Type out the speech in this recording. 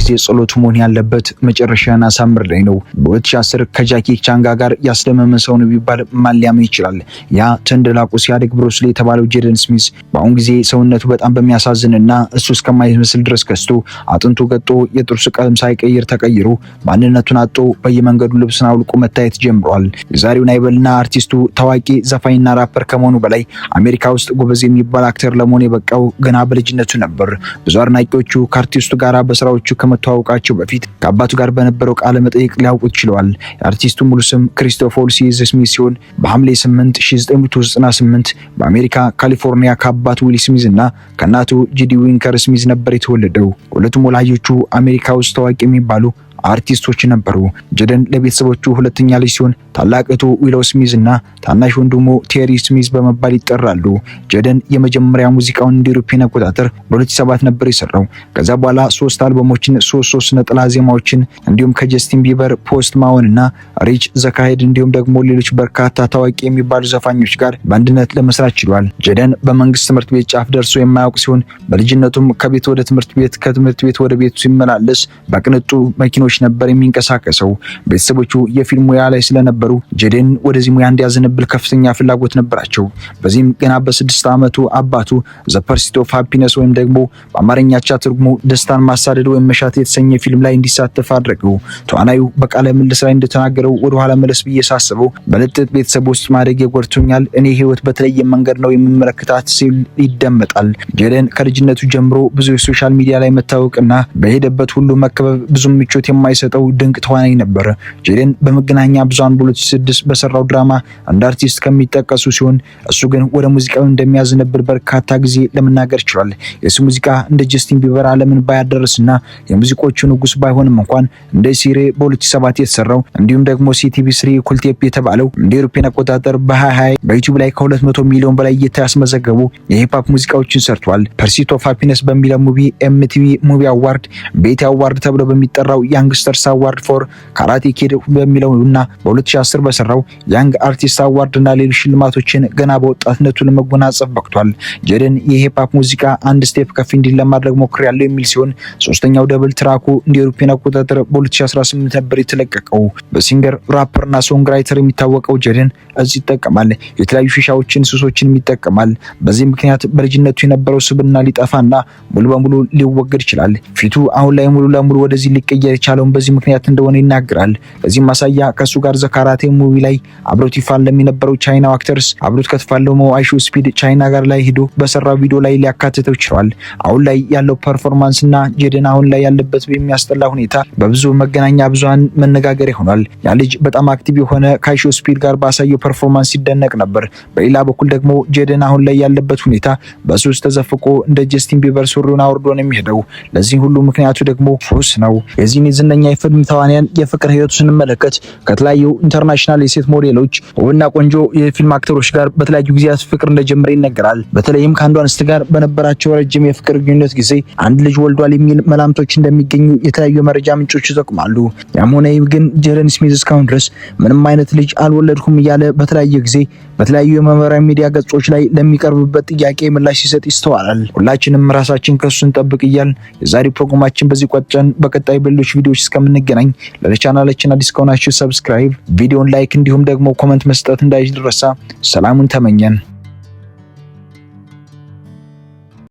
ጊዜ ጸሎቱ መሆን ያለበት መጨረሻን አሳምር ላይ ነው። በ2010 ከጃኪ ቻንጋ ጋር ያስደመመ ሰው ነው ቢባል ማን ሊያምን ይችላል? ያ ተንደላቁ ሲያድግ ብሩስ ሊ የተባለው ጄደን ስሚዝ በአሁን ጊዜ ሰውነቱ በጣም በሚያሳዝንና እሱ እስከማይመስል ድረስ ከስቶ አጥንቱ ገጦ የጥርስ ቀለም ሳይቀይር ተቀይሮ ማንነቱን አጥቶ በየመንገዱ ልብስን አውልቆ መታየት ጀምሯል። የዛሬው ናይበልና አርቲስቱ ታዋቂ ዘፋኝና ራፐር ከመሆኑ በላይ አሜሪካ ውስጥ ጎበዝ የሚባል አክተር ለመሆን የበቃው ገና በልጅነቱ ነበር። ብዙ አድናቂዎቹ ከአርቲስቱ ጋር በስራዎቹ ከመተዋወቃቸው በፊት ከአባቱ ጋር በነበረው ቃለ መጠይቅ ሊያውቁት ችለዋል። የአርቲስቱ ሙሉ ስም ክሪስቶፈር ሲዝ ስሚዝ ሲሆን በሐምሌ 8 1998 በአሜሪካ ካሊፎርኒያ ከአባቱ ዊል ስሚዝ እና ከእናቱ ጂዲ ዊንከር ስሚዝ ነበር የተወለደው። ሁለቱም ወላጆቹ አሜሪካ ውስጥ ታዋቂ የሚባሉ አርቲስቶች ነበሩ። ጄደን ለቤተሰቦቹ ሁለተኛ ልጅ ሲሆን ታላቅ እህቱ ዊሎ ስሚዝ እና ታናሽ ወንድሙ ቴሪ ስሚዝ በመባል ይጠራሉ። ጄደን የመጀመሪያ ሙዚቃውን እንደ አውሮፓውያን አቆጣጠር በ2007 ነበር የሰራው። ከዛ በኋላ 3 አልበሞችን፣ 3 ነጠላ ዜማዎችን እንዲሁም ከጀስቲን ቢበር፣ ፖስት ማሎን እና ሪች ዘካሄድ እንዲሁም ደግሞ ሌሎች በርካታ ታዋቂ የሚባሉ ዘፋኞች ጋር በአንድነት ለመስራት ችሏል። ጄደን በመንግስት ትምህርት ቤት ጫፍ ደርሶ የማያውቅ ሲሆን በልጅነቱም ከቤት ወደ ትምህርት ቤት ከትምህርት ቤት ወደ ቤቱ ሲመላለስ በቅንጡ መኪኖች ነበር የሚንቀሳቀሰው። ቤተሰቦቹ የፊልም ሙያ ላይ ስለነበሩ ጄደን ወደዚህ ሙያ እንዲያዘነብል ከፍተኛ ፍላጎት ነበራቸው። በዚህም ገና በ6 ዓመቱ አባቱ ዘ ፐርሲት ኦፍ ሃፒነስ ወይም ደግሞ በአማርኛ አቻ ትርጉሙ ደስታን ማሳደድ ወይም መሻት የተሰኘ ፊልም ላይ እንዲሳተፍ አድርገው። ተዋናዩ በቃለ ምልልስ ላይ እንደተናገረው ወደ ኋላ መለስ ብዬ ሳስበው በልጥጥ ቤተሰብ ውስጥ ማደግ የጎድቶኛል፣ እኔ ህይወት በተለየ መንገድ ነው የምመለከታት ሲል ይደመጣል። ጄደን ከልጅነቱ ጀምሮ ብዙ የሶሻል ሚዲያ ላይ መታወቅና በሄደበት ሁሉ መከበብ ብዙ ምቾት የማይሰጠው ድንቅ ተዋናይ ነበር። ጄደን በመገናኛ ብዙሃን በ2006 በሰራው ድራማ እንደ አርቲስት ከሚጠቀሱ ሲሆን እሱ ግን ወደ ሙዚቃው እንደሚያዝነብል በርካታ ጊዜ ለመናገር ችሏል። የሱ ሙዚቃ እንደ ጀስቲን ቢበር ዓለምን ባያደርስና የሙዚቆቹ ንጉስ ባይሆንም እንኳን እንደ ሲሬ በ2007 የተሰራው እንዲሁም ደግሞ ሲቲቪ3 ኩልቴፕ የተባለው እንደ አውሮፓውያን አቆጣጠር በ2020 በዩቲዩብ ላይ ከ200 ሚሊዮን በላይ እይታ ያስመዘገቡ የሂፕሆፕ ሙዚቃዎችን ሰርቷል። ፐርሲት ኦፍ ሃፒነስ በሚለው ሙቪ ኤምቲቪ ሙቪ አዋርድ፣ ቤቲ አዋርድ ተብሎ በሚጠራው ያንግስተርስ አዋርድ ፎር ካራቴ ኪድ በሚለውና በ2010 በሰራው ያንግ አርቲስት አዋርድ እና ሌሎች ሽልማቶችን ገና በወጣትነቱ ለመጎናጸፍ በቅቷል። ጄደን የሂፕሆፕ ሙዚቃ አንድ ስቴፕ ከፍ እንዲል ለማድረግ ሞክሬያለሁ የሚል ሲሆን ሶስተኛው ደብል ትራኩ እንደ አውሮፓውያን አቆጣጠር በ2018 ነበር የተለቀቀው። በሲንገር ራፐርና ሶንግ ራይተር የሚታወቀው ጄደን እዚህ ይጠቀማል። የተለያዩ ሺሻዎችን፣ ሱሶችን ይጠቀማል። በዚህ ምክንያት በልጅነቱ የነበረው ስብና ሊጠፋና ሙሉ በሙሉ ሊወገድ ይችላል። ፊቱ አሁን ላይ ሙሉ ለሙሉ ወደዚህ ሊቀየር የቻለውን በዚህ ምክንያት እንደሆነ ይናገራል። ለዚህ ማሳያ ከሱ ጋር ዘካራቴ ሙቪ ላይ አብሮት ይፋለም የነበረው ቻይናው አክተርስ አብሮት ከተፋለመው አይሾ ስፒድ ቻይና ጋር ላይ ሄዶ በሰራው ቪዲዮ ላይ ሊያካትተው ይችላል። አሁን ላይ ያለው ፐርፎርማንስ እና ጄደን አሁን ላይ ያለበት በሚያስጠላ ሁኔታ በብዙ መገናኛ ብዙሃን መነጋገሪያ ሆኗል። ያ ልጅ በጣም አክቲቭ የሆነ ከአይሾ ስፒድ ጋር ባሳየው ፐርፎርማንስ ሲደነቅ ነበር። በሌላ በኩል ደግሞ ጄደን አሁን ላይ ያለበት ሁኔታ በሱስ ተዘፍቆ እንደ ጀስቲን ቢበር ሱሪውን አውርዶ ነው የሚሄደው። ለዚህ ሁሉ ምክንያቱ ደግሞ ሱስ ነው። የዚህን ዝነኛ የፊልም ተዋንያን የፍቅር ህይወቱ ስንመለከት ከተለያዩ ኢንተርናሽናል የሴት ሞዴሎች ውብና ቆንጆ የፊልም አክተሮች ጋር በተለያዩ ጊዜያት ፍቅር እንደጀመረ ይነገራል። በተለይም ከአንዱ አንስት ጋር በነበራቸው ረጅም የፍቅር ግንኙነት ጊዜ አንድ ልጅ ወልዷል የሚል መላምቶች እንደሚገኙ የተለያዩ መረጃ ምንጮች ይጠቁማሉ። ያም ሆነ ይህ ግን ጄደን ስሚዝ እስካሁን ድረስ ምንም አይነት ልጅ አልወለድኩም እያለ በተለያየ ጊዜ በተለያዩ የማህበራዊ ሚዲያ ገጾች ላይ ለሚቀርብበት ጥያቄ ምላሽ ሲሰጥ ይስተዋላል። ሁላችንም ራሳችን ከሱ እንጠብቅ እያልን የዛሬ ፕሮግራማችን በዚህ ቋጨን። በቀጣይ በሌሎች ቪዲዮዎች እስከምንገናኝ ለቻናላችን አዲስ ከሆናችሁ ሰብስክራይብ፣ ቪዲዮን ላይክ እንዲሁም ደግሞ ኮሜንት መስጠት እንዳይረሳ። ሰላሙን ተመኘን።